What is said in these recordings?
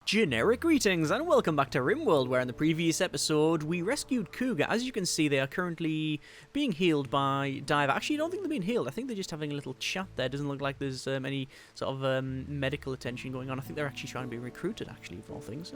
Generic greetings and welcome back to RimWorld, where in the previous episode we rescued Cougar. As you can see, they are currently being healed by Diver. Actually, I don't think they're being healed. I think they're just having a little chat there. Doesn't look like there's any sort of medical attention going on. I think they're actually trying to be recruited, actually, of all things.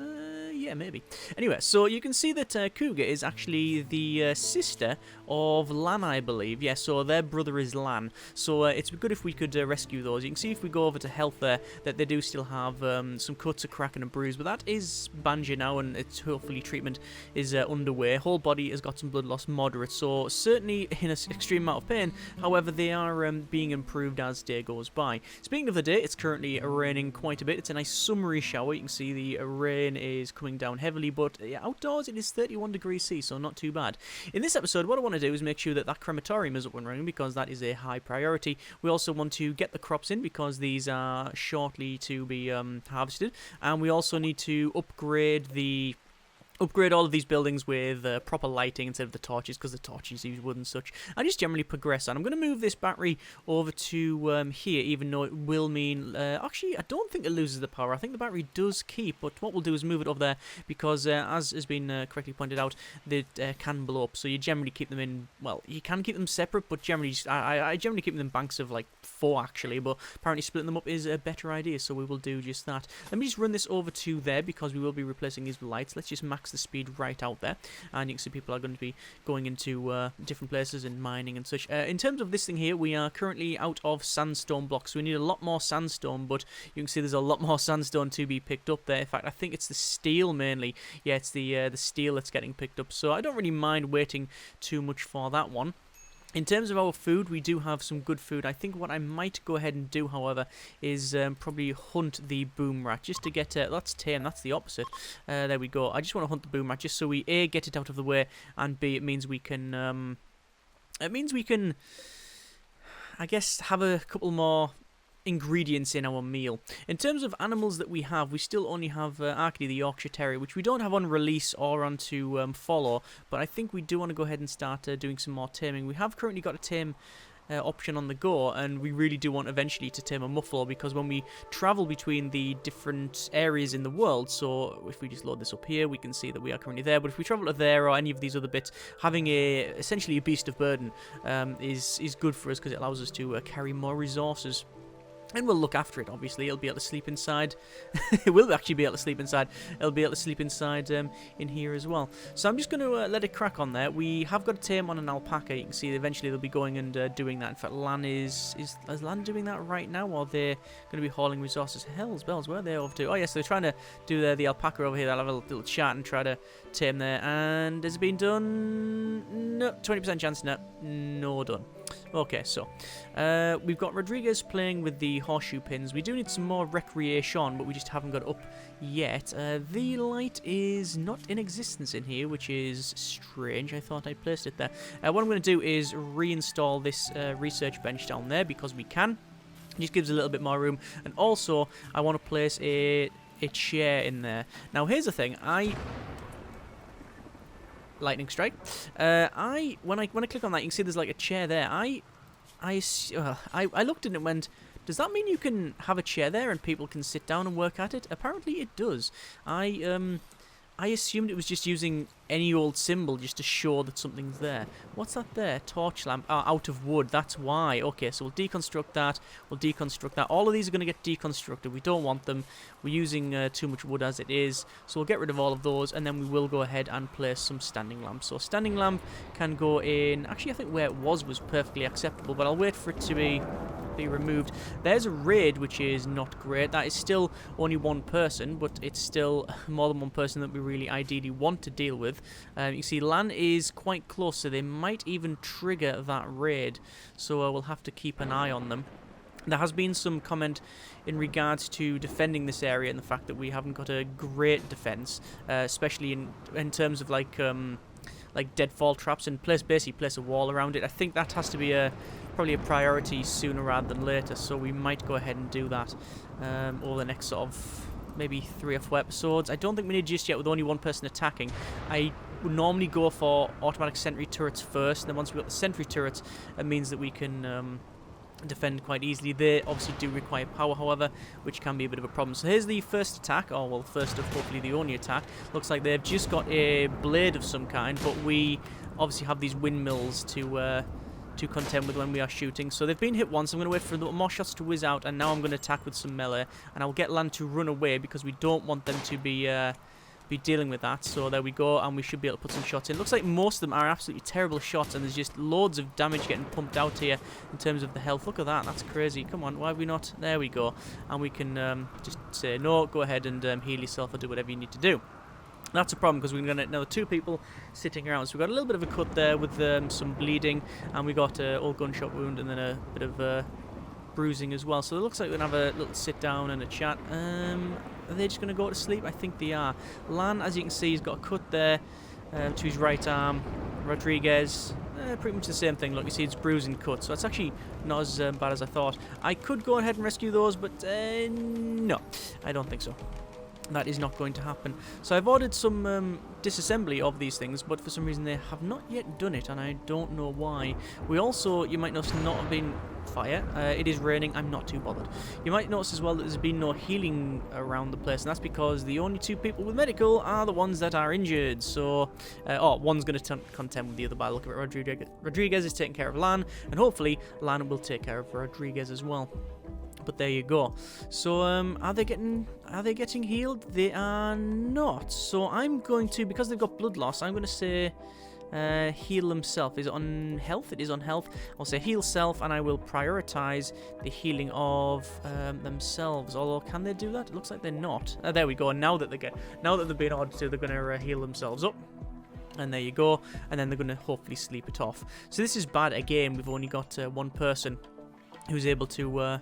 Yeah, maybe. Anyway, so you can see that Cougar is actually the sister of Lan, I believe. Yeah, so their brother is Lan. So it's good if we could rescue those. You can see if we go over to health there that they do still have some cuts, a crack, and a bruise. But that is bandaged now, and it's hopefully treatment is underway. Whole body has got some blood loss, moderate, so certainly in an extreme amount of pain. However, they are being improved as day goes by. Speaking of the day, it's currently raining quite a bit. It's a nice summery shower. You can see the rain is coming down heavily, but outdoors it is 31 degrees C, so not too bad. In this episode, what I want to do is make sure that that crematorium is up and running, because that is a high priority. We also want to get the crops in, because these are shortly to be harvested, and we also need to upgrade all of these buildings with proper lighting instead of the torches, because the torches use wood and such, and just generally progress. And I'm going to move this battery over to here, even though it will mean... actually, I don't think it loses the power. I think the battery does keep, but what we'll do is move it over there, because as has been correctly pointed out, they can blow up. So you generally keep them in... Well, you can keep them separate, but generally, I generally keep them in banks of like 4, actually, but apparently splitting them up is a better idea, so we will do just that. Let me just run this over to there, because we will be replacing these with lights. Let's just max the speed right out there, and you can see people are going to be going into different places and mining and such. In terms of this thing here, we are currently out of sandstone blocks, so we need a lot more sandstone, but you can see there's a lot more sandstone to be picked up there. In fact, I think it's the steel mainly. Yeah, it's the steel that's getting picked up, so I don't really mind waiting too much for that one. In terms of our food, we do have some good food. I think what I might go ahead and do, however, is probably hunt the boom rat, just to get... that's Tame, that's the opposite. There we go. I just want to hunt the boom rat, just so we, A, get it out of the way, and B, it means we can... I guess, have a couple more ingredients in our meal. In terms of animals that we have, we still only have Arcady the Yorkshire Terrier, which we don't have on release or on to follow, but I think we do want to go ahead and start doing some more taming. We have currently got a tame option on the go, and we really do want eventually to tame a muffalo, because when we travel between the different areas in the world, so if we just load this up here, we can see that we are currently there, but if we travel to there or any of these other bits, having essentially a beast of burden is good for us, because it allows us to carry more resources. And we'll look after it, obviously. It'll be able to sleep inside. It will actually be able to sleep inside. It'll be able to sleep inside in here as well. So I'm just going to let it crack on there. We have got a tame on an alpaca. You can see eventually they'll be going and doing that. In fact, Lan is Lan doing that right now, or they're going to be hauling resources? Hell's bells, where are they over to? Oh, yes, they're trying to do the alpaca over here. They'll have a little chat and try to tame there. And has it been done? No, 20% chance. No done. Okay, so we've got Rodriguez playing with the horseshoe pins. We do need some more recreation, but we just haven't got it up yet. The light is not in existence in here, which is strange. I thought I placed it there. What I'm going to do is reinstall this research bench down there, because we can. It just gives a little bit more room. And also, I want to place a chair in there. Now, here's the thing. Lightning strike. When I click on that, you can see there's like a chair there. I looked at it and went, does that mean you can have a chair there and people can sit down and work at it? Apparently it does. I assumed it was just using any old symbol just to show that something's there. What's that there? Torch lamp. Out of wood. That's why. Okay, so we'll deconstruct that. We'll deconstruct that. All of these are going to get deconstructed. We don't want them. We're using too much wood as it is. So we'll get rid of all of those, and then we will go ahead and place some standing lamps. So standing lamp can go in... Actually, I think where it was perfectly acceptable, but I'll wait for it to be removed. There's a raid, which is not great. That is still only one person, but it's still more than one person that we really ideally want to deal with. You can see Lan is quite close, so they might even trigger that raid, so we'll have to keep an eye on them. There has been some comment in regards to defending this area and the fact that we haven't got a great defense, especially in terms of like deadfall traps, and basically place a wall around it. I think that has to be probably a priority sooner rather than later, so we might go ahead and do that over the next sort of maybe 3 or 4 episodes. I don't think we need just yet with only one person attacking. I would normally go for automatic sentry turrets first, and then once we've got the sentry turrets, it means that we can defend quite easily. They obviously do require power, however, which can be a bit of a problem. So here's the first attack, or well, first of hopefully the only attack. Looks like they've just got a blade of some kind, but we obviously have these windmills to contend with when we are shooting. So they've been hit once. I'm going to wait for more shots to whiz out, and now I'm going to attack with some melee, and I'll get land to run away because we don't want them to be dealing with that. So there we go, and we should be able to put some shots in. Looks like most of them are absolutely terrible shots, and there's just loads of damage getting pumped out here in terms of the health. Look at that, that's crazy. Come on, why have we not? There we go. And we can just say, no, go ahead and heal yourself or do whatever you need to do. That's a problem because we're going to get another 2 people sitting around. So we've got a little bit of a cut there with some bleeding, and we got an old gunshot wound and then a bit of bruising as well. So it looks like we're going to have a little sit down and a chat. Are they just going to go to sleep? I think they are. Lan, as you can see, he's got a cut there to his right arm. Rodriguez, pretty much the same thing. Look, you see it's bruising cut. So it's actually not as bad as I thought. I could go ahead and rescue those, but no, I don't think so. That is not going to happen. So I've ordered some disassembly of these things, but for some reason they have not yet done it, and I don't know why. We also, you might notice, not have been fire. It is raining. I'm not too bothered. You might notice as well that there's been no healing around the place, and that's because the only 2 people with medical are the ones that are injured. So, one's going to contend with the other by the look of it. Rodriguez is taking care of Lan, and hopefully Lan will take care of Rodriguez as well. But there you go. So are they getting healed? They are not. So I'm going to, because they've got blood loss, I'm going to say heal themselves. Is it on health? It is on health. I'll say heal self, and I will prioritize the healing of themselves. Although, can they do that? It looks like they're not. There we go. And now that they've been ordered to, they're going to heal themselves up. And there you go. And then they're going to hopefully sleep it off. So this is bad again. We've only got 1 person who's able to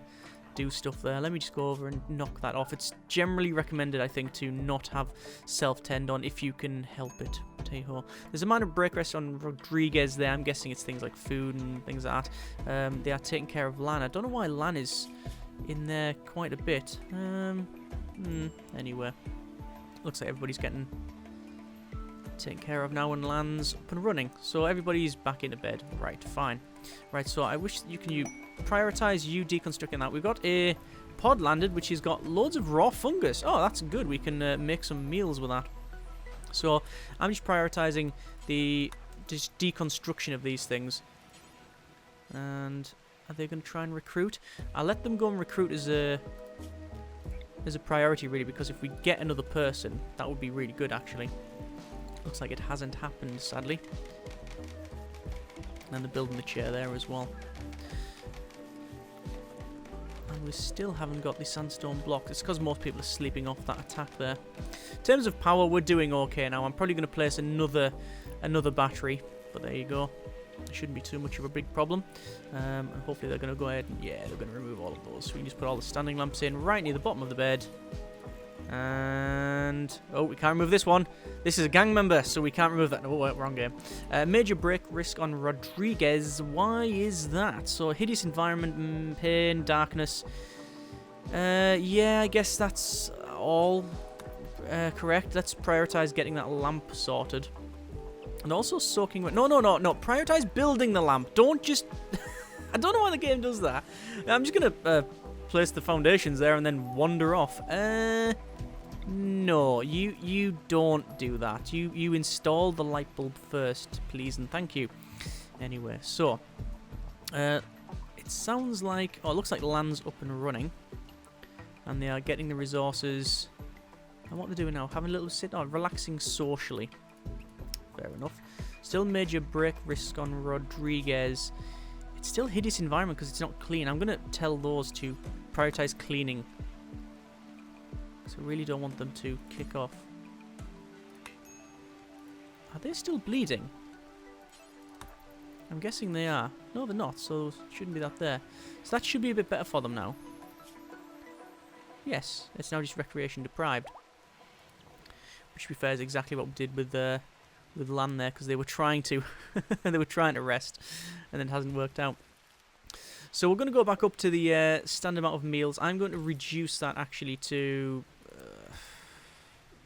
do stuff there. Let me just go over and knock that off. It's generally recommended, I think, to not have self-tend on if you can help it. Hey-ho. There's a minor break rest on Rodriguez there. I'm guessing it's things like food and things like that. They are taking care of Lan. I don't know why Lan is in there quite a bit. Anyway, looks like everybody's getting taken care of now and Lan's up and running. So everybody's back into bed. Right, fine. Right, so I wish you can prioritize you deconstructing that. We've got a pod landed which has got loads of raw fungus. Oh, that's good. We can make some meals with that. So I'm just prioritizing the deconstruction of these things. And are they going to try and recruit? I'll let them go and recruit as a priority, really, because if we get another person, that would be really good, actually. Looks like it hasn't happened, sadly. And they're building the chair there as well. And we still haven't got the sandstone block. It's because most people are sleeping off that attack there. In terms of power, we're doing okay now. I'm probably going to place another battery. But there you go. It shouldn't be too much of a big problem. And hopefully they're going to go ahead and, yeah, they're going to remove all of those. So we can just put all the standing lamps in right near the bottom of the bed. And oh, we can't remove this one. This is a gang member, so we can't remove that. Oh, wrong game. Major break risk on Rodriguez. Why is that? So hideous environment, pain, darkness. Yeah, I guess that's all correct. Let's prioritize getting that lamp sorted, and also soaking wet. No. Prioritize building the lamp. Don't just. I don't know why the game does that. I'm just gonna place the foundations there and then wander off. No, you don't do that. You install the light bulb first, please and thank you. Anyway, so it sounds like, oh, it looks like Land's up and running, and they are getting the resources. And what they're doing now, having a little sit down, relaxing socially. Fair enough. Still major break risk on Rodriguez. It's still hideous environment because it's not clean. I'm gonna tell those to prioritize cleaning. So I really don't want them to kick off. Are they still bleeding? I'm guessing they are. No, they're not, so shouldn't be that there. So that should be a bit better for them now. Yes, it's now just recreation deprived. Which, to be fair, is exactly what we did with Lan there, because they were trying to rest, and it hasn't worked out. So we're going to go back up to the standard amount of meals. I'm going to reduce that actually to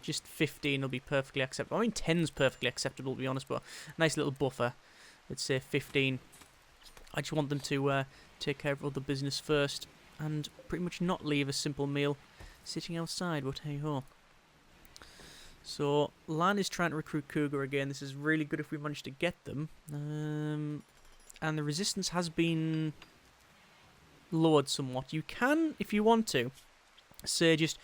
just 15 will be perfectly acceptable. I mean, 10's perfectly acceptable, to be honest, but a nice little buffer. Let's say 15. I just want them to take care of other business first and pretty much not leave a simple meal sitting outside, but hey ho. So, Lan is trying to recruit Cougar again. This is really good if we manage to get them. And the resistance has been lowered somewhat. You can, if you want to, say just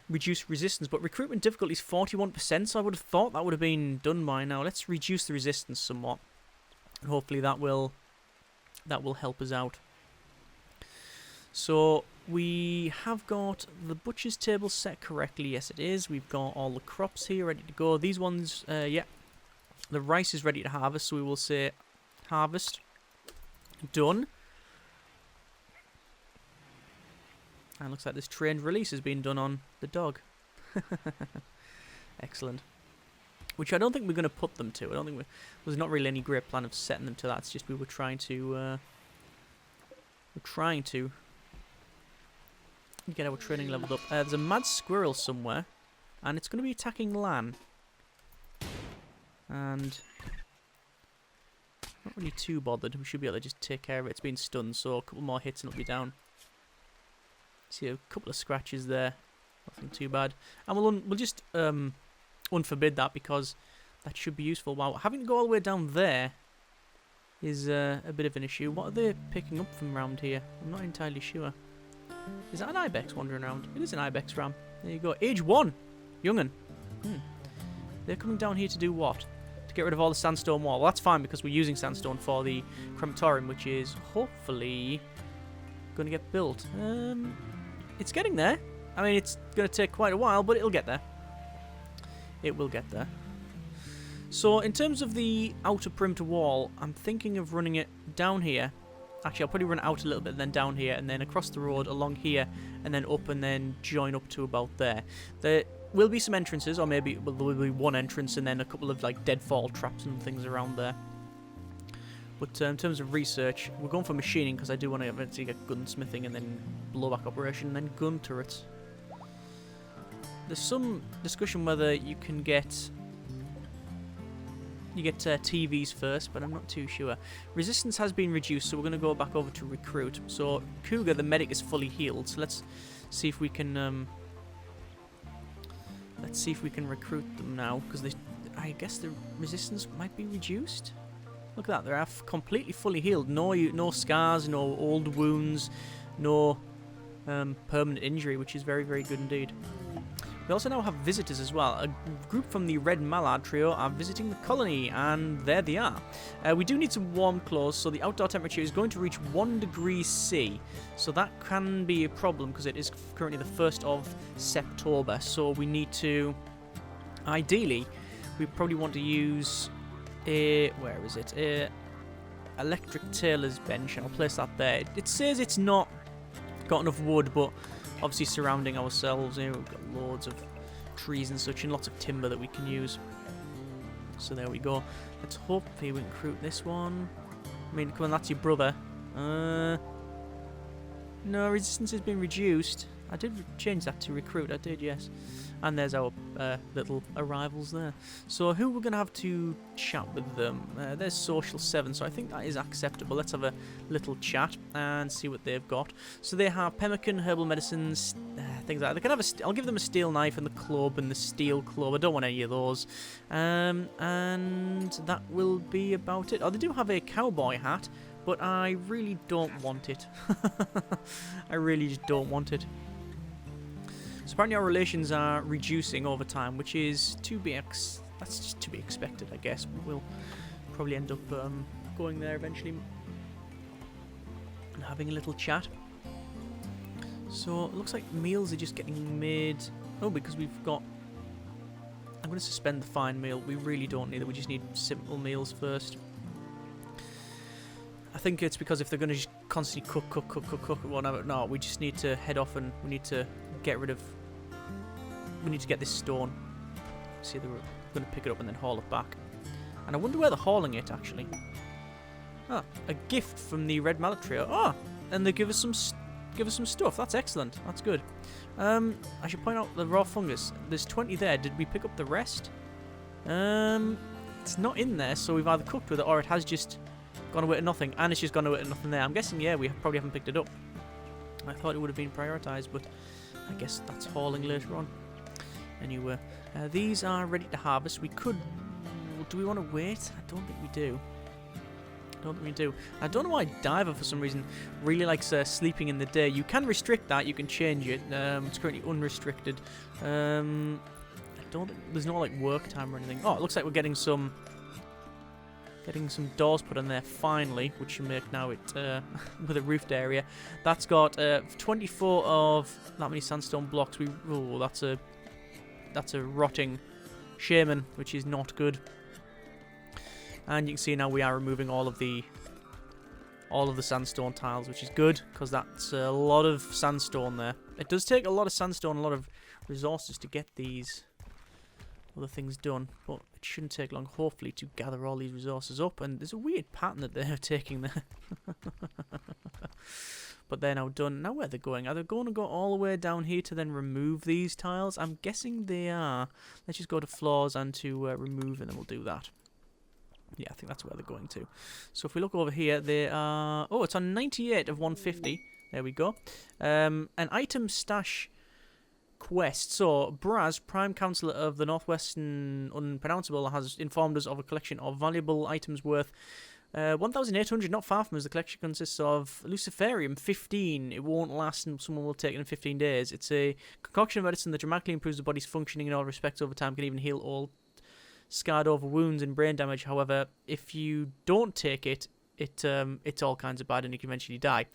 reduce resistance, but recruitment difficulty is 41%, so I would have thought that would have been done by now. Let's reduce the resistance somewhat, and hopefully that will help us out. So we have got the butcher's table set correctly. Yes, it is. We've got all the crops here ready to go. These ones, yeah, the rice is ready to harvest, so we will say harvest done. And looks like this trained release has been done on the dog. Excellent. Which I don't think we're going to put them to. I don't think there's not really any great plan of setting them to that. It's just we were trying to get our training leveled up. There's a mad squirrel somewhere, and it's going to be attacking Lan. And not really too bothered. We should be able to just take care of it. It's been stunned, so a couple more hits and it'll be down. See a couple of scratches there. Nothing too bad. And we'll just unforbid that because that should be useful. Wow, having to go all the way down there is a bit of an issue. What are they picking up from around here? I'm not entirely sure. Is that an ibex wandering around? It is an ibex ram. There you go. Age 1. Young'un. They're coming down here to do what? To get rid of all the sandstone wall. Well, that's fine because we're using sandstone for the crematorium, which is hopefully going to get built. It's getting there. I mean, it's going to take quite a while, but it'll get there. It will get there. So, in terms of the outer perimeter wall, I'm thinking of running it down here. Actually, I'll probably run it out a little bit, and then down here, and then across the road, along here, and then up, and then join up to about there. There will be some entrances, or maybe there will be one entrance, and then a couple of like deadfall traps and things around there. But in terms of research, we're going for machining because I do want to eventually get gunsmithing and then blowback operation and then gun turrets. There's some discussion whether you can get TVs first, but I'm not too sure. Resistance has been reduced, so we're going to go back over to recruit. So Cougar, the medic, is fully healed. So let's see if we can recruit them now because I guess the resistance might be reduced. Look at that, they're completely fully healed. No scars, no old wounds, no permanent injury, which is very, very good indeed. We also now have visitors as well. A group from the Red Mallard trio are visiting the colony, and there they are. We do need some warm clothes, so the outdoor temperature is going to reach 1 degree C. So that can be a problem because it is currently the 1st of September. So we need to, ideally, we probably want to use where is it? Electric tailor's bench. I'll place that there. It says it's not got enough wood, but obviously surrounding ourselves here, we've got loads of trees and such, and lots of timber that we can use. So there we go. Let's hopefully we can recruit this one. I mean, come on, that's your brother. No, resistance has been reduced. I did change that to recruit, I did, yes. And there's our little arrivals there. So who we're going to have to chat with them? There's Social 7, so I think that is acceptable. Let's have a little chat and see what they've got. So they have pemmican, herbal medicines, things like that. They can have I'll give them a steel knife and the club and the steel club. I don't want any of those. And that will be about it. Oh, they do have a cowboy hat, but I really don't want it. I really just don't want it. So apparently our relations are reducing over time, which is that's just to be expected, I guess. We'll probably end up going there eventually and having a little chat. So it looks like meals are just getting made. Oh, because we've got. I'm going to suspend the fine meal. We really don't need it. We just need simple meals first. I think it's because if they're going to just constantly cook, whatever. No, we just need to head off and we need to get rid of. We need to get this stone. See, they were going to pick it up and then haul it back. And I wonder where they're hauling it, actually. Ah, a gift from the Red Mallet Trio. Ah, and they give us some stuff. That's excellent. That's good. I should point out the raw fungus. There's 20 there. Did we pick up the rest? It's not in there, so we've either cooked with it or it has just Gone away to nothing. And it's just gone away to nothing there. I'm guessing, yeah, we probably haven't picked it up. I thought it would have been prioritised, but I guess that's hauling later on. Anyway, these are ready to harvest. We could... Do we want to wait? I don't think we do. I don't know why Diver, for some reason, really likes sleeping in the day. You can restrict that. You can change it. It's currently unrestricted. I don't think... There's no, like, work time or anything. Oh, it looks like we're getting some doors put in there, finally, which you make now it with a roofed area. That's got 24 of that many sandstone blocks. That's a rotting shaman, which is not good. And you can see now we are removing all of the sandstone tiles, which is good, because that's a lot of sandstone there. It does take a lot of sandstone, a lot of resources to get these other things done, but it shouldn't take long, hopefully, to gather all these resources up. And there's a weird pattern that they're taking there. But they're now done. Now where they're going? Are they going to go all the way down here to then remove these tiles? I'm guessing they are. Let's just go to floors and to remove, and then we'll do that. Yeah, I think that's where they're going to. So if we look over here, they are... Oh, it's on 98 of 150. There we go. An item stash quest. So, Braz, Prime Councillor of the Northwestern Unpronounceable, has informed us of a collection of valuable items worth 1,800, not far from us. The collection consists of Luciferium, 15. It won't last, and someone will take it in 15 days. It's a concoction of medicine that dramatically improves the body's functioning in all respects over time, can even heal all scarred over wounds and brain damage. However, if you don't take it, it's all kinds of bad and you can eventually die.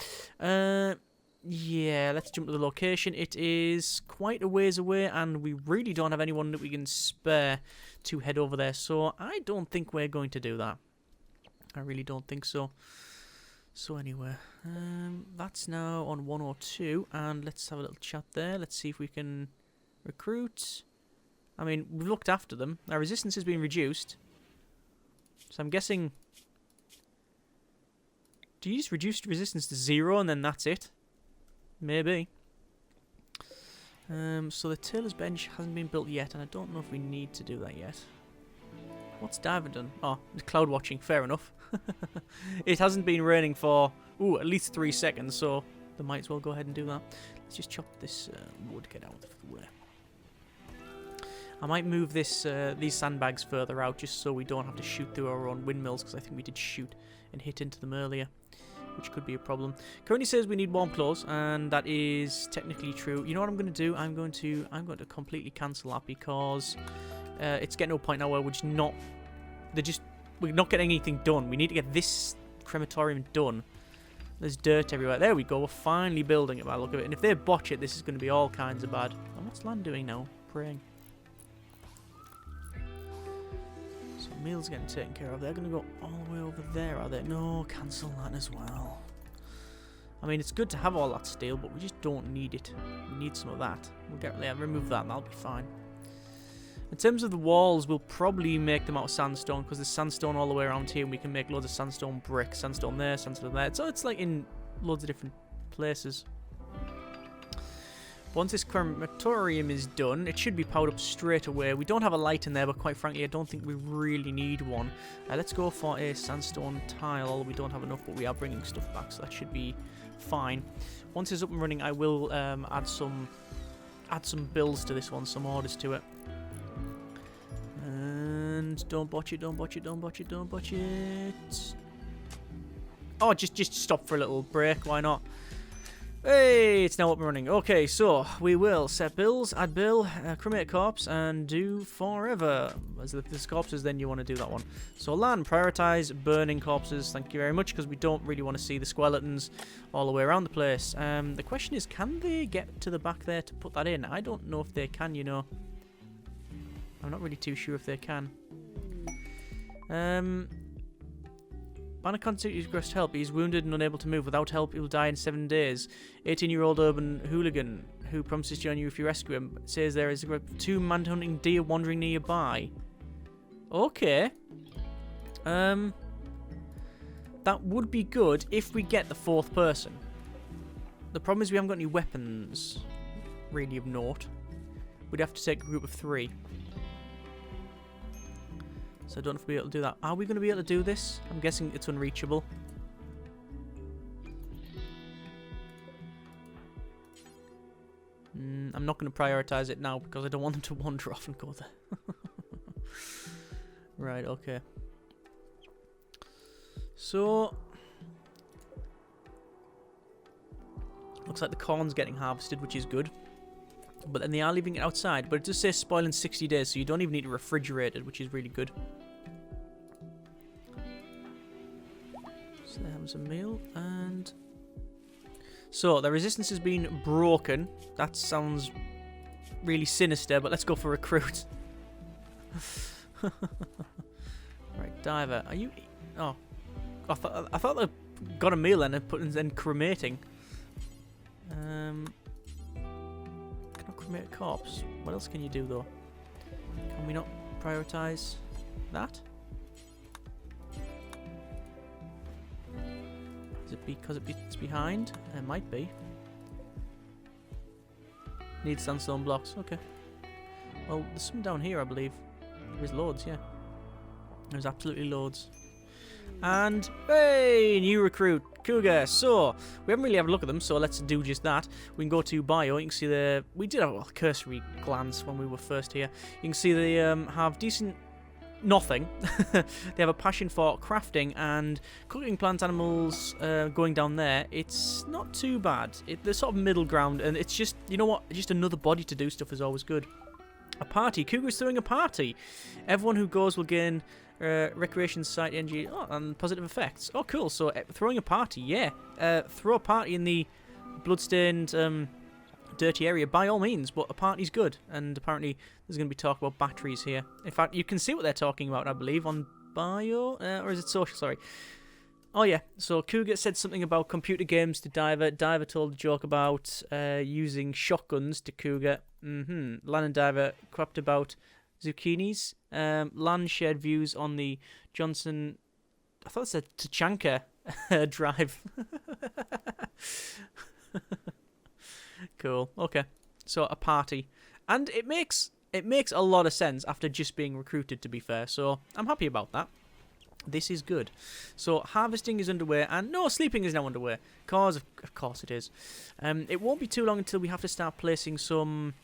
Yeah, let's jump to the location. It is quite a ways away, and we really don't have anyone that we can spare to head over there, so I don't think we're going to do that. I really don't think so. So anyway, that's now on 102, and let's have a little chat there. Let's see if we can recruit. I mean, we've looked after them. Our resistance has been reduced. So I'm guessing... Do you just reduce resistance to 0 and then that's it? Maybe. So the tailor's bench hasn't been built yet, and I don't know if we need to do that yet. What's Diver done? Oh, cloud watching. Fair enough. It hasn't been raining for, at least 3 seconds, so they might as well go ahead and do that. Let's just chop this wood, get out of the way. I might move this these sandbags further out just so we don't have to shoot through our own windmills, because I think we did shoot and hit into them earlier, which could be a problem. Currently says we need warm clothes, and that is technically true. You know what I'm going to do? I'm going to completely cancel that, because it's getting to a point now where we're not getting anything done. We need to get this crematorium done. There's dirt everywhere. There we go. We're finally building it by the look of it. And if they botch it, this is going to be all kinds of bad. And what's land doing now? Praying. So meal's getting taken care of. They're going to go all the way over there, are they? No, cancel that as well. I mean, it's good to have all that steel, but we just don't need it. We need some of that. We'll remove that and that'll be fine. In terms of the walls, we'll probably make them out of sandstone, because there's sandstone all the way around here, and we can make loads of sandstone brick. Sandstone there, sandstone there. So it's like in loads of different places. Once this crematorium is done, it should be powered up straight away. We don't have a light in there, but quite frankly, I don't think we really need one. Let's go for a sandstone tile, although we don't have enough, but we are bringing stuff back, so that should be fine. Once it's up and running, I will add some builds to this one, some orders to it. And don't botch it, don't botch it, don't botch it, don't botch it. Oh, just stop for a little break, why not? Hey, it's now up and running. Okay, so we will set bills, add bill, cremate corpse, and do forever. As there's corpses, then you want to do that one. So land, prioritize burning corpses. Thank you very much, because we don't really want to see the skeletons all the way around the place. The question is, can they get to the back there to put that in? I don't know if they can, you know. I'm not really too sure if they can. Banner continues to request help. He's wounded and unable to move. Without help, he will die in 7 days. 18-year-old urban hooligan who promises to join you if you rescue him says there is a group of 2 man-hunting deer wandering nearby. Okay. That would be good if we get the 4th person. The problem is we haven't got any weapons, really, of note. We'd have to take a group of 3. So I don't know if we'll be able to do that. Are we going to be able to do this? I'm guessing it's unreachable. I'm not going to prioritize it now because I don't want them to wander off and go there. Right, okay. So, looks like the corn's getting harvested, which is good. But then they are leaving it outside. But it does say spoil in 60 days, so you don't even need to refrigerate it, which is really good. So they're having some meal, and... So, the resistance has been broken. That sounds really sinister, but let's go for recruit. Right, diver. Are you... Oh. I thought they got a meal and then cremating. Cannot cremate a corpse. What else can you do, though? Can we not prioritize that? Is it because it's behind? It might be. Need sandstone blocks. Okay. Well, there's some down here, I believe. There's loads, yeah. There's absolutely loads. And, hey, new recruit, Cougar. So, we haven't really had a look at them, so let's do just that. We can go to bio. You can see we did have a cursory glance when we were first here. You can see they have decent... nothing. They have a passion for crafting and cooking plant animals going down there. It's not too bad. They're sort of middle ground, and it's just, you know what, just another body to do stuff is always good. A party. Cougar's throwing a party. Everyone who goes will gain recreation, society, energy, and positive effects. Oh, cool. So, throwing a party, yeah. Throw a party in the bloodstained... dirty area by all means, but a party's good, and apparently there's going to be talk about batteries here. In fact, you can see what they're talking about, I believe, on bio, or is it social? Sorry. Oh yeah, so Cougar said something about computer games to Diver. Diver told a joke about using shotguns to Cougar. Lan and Diver crapped about zucchinis. Lan shared views on the Johnson, I thought it said Tachanka drive. Cool. Okay. So a party, and it makes a lot of sense after just being recruited, to be fair. So I'm happy about that. This is good. So harvesting is underway, and no, sleeping is now underway. Cause of course it is. It won't be too long until we have to start placing some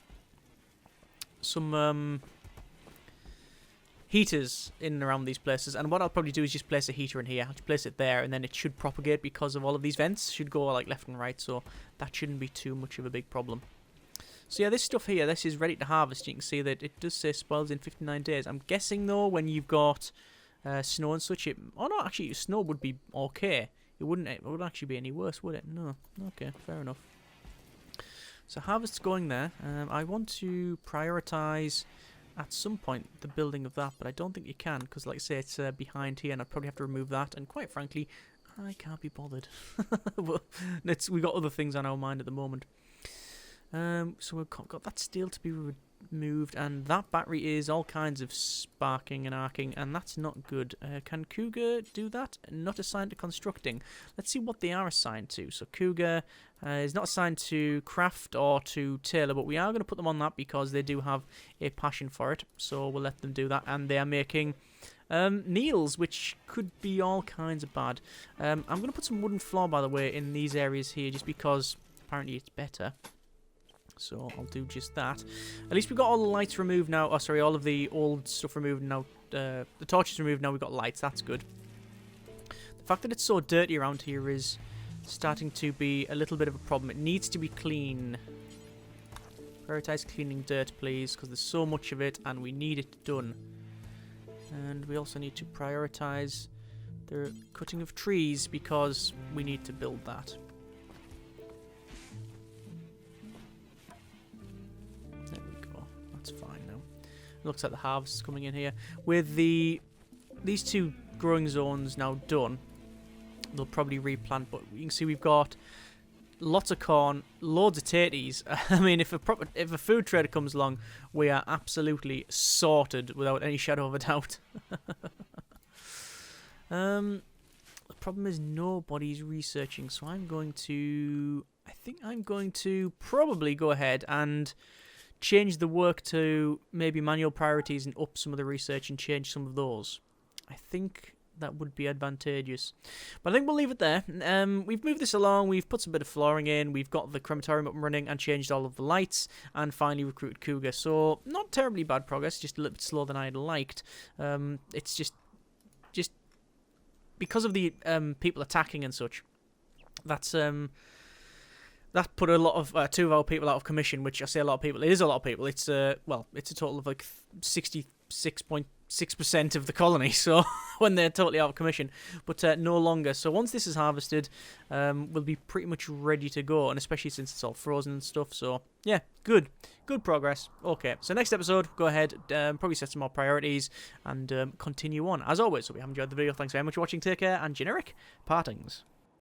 heaters in and around these places, and what I'll probably do is just place a heater in here. I'll just place it there, and then it should propagate because of all of these vents. Should go like left and right, so that shouldn't be too much of a big problem. So yeah, this stuff here, this is ready to harvest. You can see that it does say spoils in 59 days. I'm guessing though, when you've got snow and such, oh no, actually snow would be okay. It wouldn't actually be any worse, would it? No. Okay, fair enough. So harvest's going there. I want to prioritize at some point the building of that, but I don't think you can, because like I say, it's behind here, and I'd probably have to remove that, and quite frankly, I can't be bothered. We've got other things on our mind at the moment. So we've got that steel to be removed, and that battery is all kinds of sparking and arcing, and that's not good. Can Cougar do that? Not assigned to constructing. Let's see what they are assigned to. So Cougar is not assigned to craft or to tailor, but we are going to put them on that because they do have a passion for it. So we'll let them do that, and they are making meals, which could be all kinds of bad. I'm going to put some wooden floor, by the way, in these areas here, just because apparently it's better. So I'll do just that. At least we've got all the lights removed now. Oh, sorry, all of the old stuff removed now. The torches removed now. We've got lights. That's good. The fact that it's so dirty around here is starting to be a little bit of a problem. It needs to be clean. Prioritize cleaning dirt, please, because there's so much of it and we need it done. And we also need to prioritize the cutting of trees because we need to build that. That's fine now. Looks like the harvest is coming in here. With these two growing zones now done, they'll probably replant, but you can see we've got lots of corn, loads of tatties. I mean, if a food trader comes along, we are absolutely sorted without any shadow of a doubt. The problem is nobody's researching, so I think I'm going to probably go ahead and change the work to maybe manual priorities and up some of the research and change some of those. I think that would be advantageous. But I think we'll leave it there. We've moved this along, we've put some bit of flooring in, we've got the crematorium up and running and changed all of the lights, and finally recruited Cougar. So, not terribly bad progress, just a little bit slower than I'd liked. It's just because of the people attacking and such, that put a lot of 2 of our people out of commission, which I say a lot of people. It is a lot of people. It's it's a total of like 66.6% of the colony. So when they're totally out of commission, but no longer. So once this is harvested, we'll be pretty much ready to go, and especially since it's all frozen and stuff. So yeah, good progress. Okay, so next episode, go ahead, probably set some more priorities and continue on. As always, so we have enjoyed the video. Thanks very much for watching. Take care and generic partings.